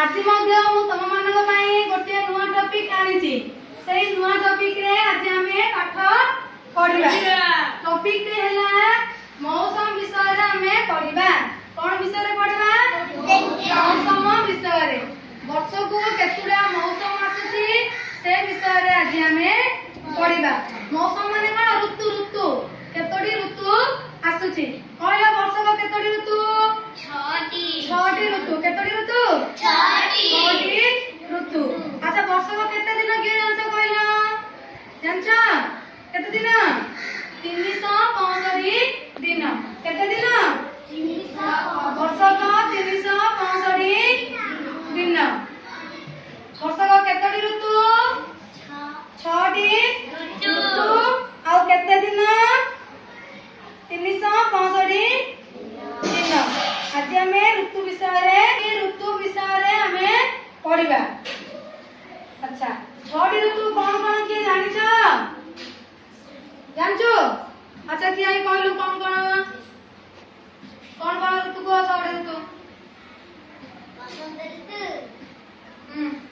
आज तुम मान गोटे नुआ टॉपिक आनी से नुआ टॉपिक रे आज आमे पाठ पढ़िबा। टॉपिक रे हला मौसम विषय रे आमे पढ़िबा। कोन विषय रे पढ़िबा? मौसम विषय रे। वर्ष को केतुडा मौसम आसुची से विषय रे आज आमे पढ़िबा। मौसम माने कोन? ऋतु। ऋतु केतोडी ऋतु आसुची कहला? वर्ष को केतोडी ऋतु? 6टी ऋतु। केतोडी ऋतु? 6टी ऋतु। अच्छा वर्ष को केते दिन के जानछ कहला? जानछ केते दिन? 365 दिन। केते दिन? वर्ष को 365 दिन। वर्ष को केतोडी ऋतु? 6टी ऋतु। आ केते दिन? 365 दिन। आज हमें ऋतु विषय रे हमें पढ़िबा। अच्छा 6टी ऋतु कौन कौन किए जानिछ? जानछु? अच्छा किया कहलु कौन कौन ऋतु को? 6टी ऋतु वसंत ऋतु,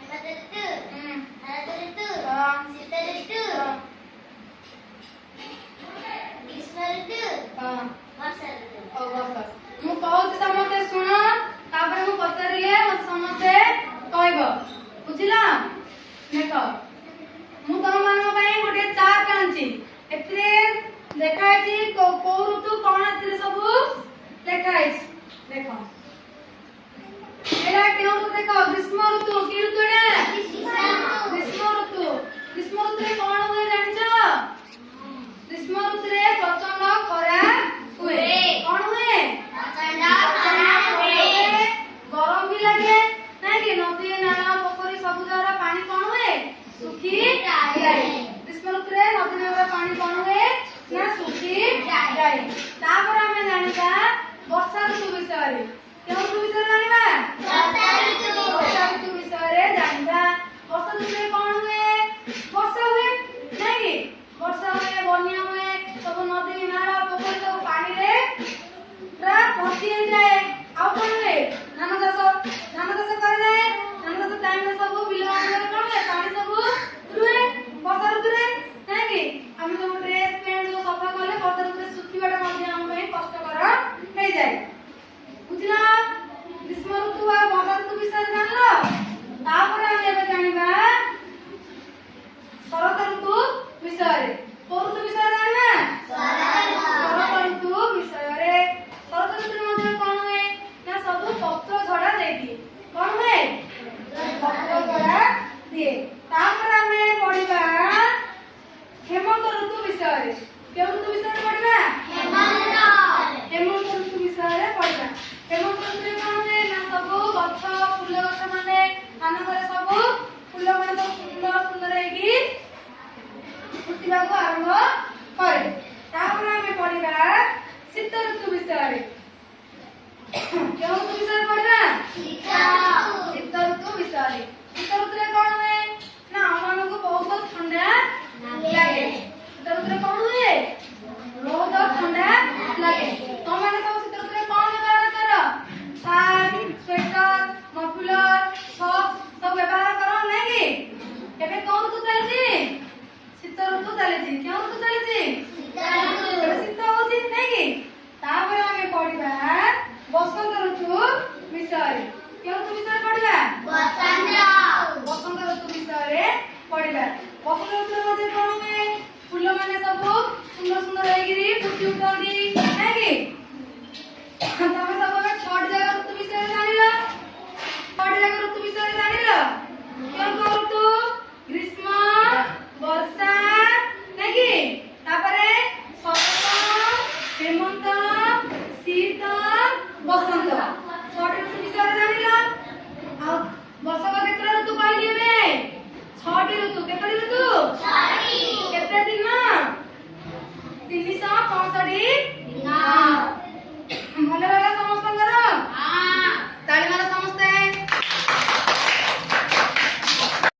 हेमंत ऋतु, शरद ऋतु, शीत ऋतु, ग्रीष्म ऋतु, वर्षा ऋतु। वर्षा मु कहूँ समस्ते शुण तापर मु पचारे मत समस्ते कहब। बुझिला? देख मु तुम मान गोटे चार्ट आनी देखाई को ऋतु कौन सब देखाई। देख एला केउ ऋतु? देख ग्रीष्म ऋतु। की ऋतु एटा? ग्रीष्म ऋतु। ग्रीष्म ऋतु रे कौन हुए जानिछ? ग्रीष्म ऋतु रे प्रचंड खरा हुए। कौन हुए? गरम भी लगे नहीं कि नदी नाला पोखरी सब जगह पानी कौन हुए? सुखी जाए। ग्रीष्म ऋतु रे नदी नाला पानी कौन हुए? ना सुखी जाए। तापर हमें जानिबा वर्षा ऋतु विषय रे। केउ ऋतु विषय जानिबा? वर्षा ऋतु विषय रे जानिबा। वर्षा ऋतु रे कौन हुए? वर्षा हुए नहीं कि वर्षा हुए, बन्या हुए, सब नदी नाला पोखरी सब पानी रे पूरा भर्ती हो जाए। आउ कौन हुए? धान चाष करे जाए। धान चाष टाइम रे सब बिल रे कौन हुए? पानी सब रुए वर्षा ऋतु रे नहीं कि हम सब ड्रेस पैंट जो सफा कले वर्षा ऋतु रे सुखीबाटा मध्ये हम पे कष्टकर हो जाए। बुझला? ग्रीष्म ऋतु आ वर्षा ऋतु विषय जानलो। तापर हम एबे जानिबा शरद ऋतु विषय रे। को ऋतु विषय जानबा? शरद ऋतु विषय रे। शरद ऋतु मध्ये कौन हुए? ना सब पत्र झड़ा देती। कौन हुए? पत्र झड़ा दिए। तापर हमें पढ़िबा हेमंत ऋतु विषय रे। केउ ऋतु विषय पढ़िबा? हेमंत ऋतु विषय रे पढ़िबा। हेमंत ऋतु रे कौन हुए? ना सब गछ फूल गछ माने आनंदरे सब फूल माने तो सुंदर सुंदर हेगी फुटिबा को आरंभ करे। तापर हमें पढ़िबा शीत ऋतु विषय रे। केउ ऋतु विषय पढ़िबा? शीत ऋतु विषय रे। शीत ऋतु रे कौन हुए? ना हमन को बहुत ठंडा लागे। शीत ऋतु रे कौन हुए? बहुत ठंडा लागे। तो माने सब शीत ऋतु रे कौन व्यवहार करो? शाल, स्वेटर, मफलर, सॉक्स सब व्यवहार करो नहीं कि? एबे कौन ऋतु चलछि? शीत ऋतु चलछि। केउ ऋतु चलछि? शीत होछि नहीं कि? तापर हमें पढ़िबा बसंत ऋतु विषय रे। केउ ऋतु विषय पढ़िबा? बसंत ऋतु विषय रे पढ़िबा। बसंत ऋतु मध्ये कौन हुए? फूल माने सब सुंदर सुंदर हेगिरी फुटी उठंदी।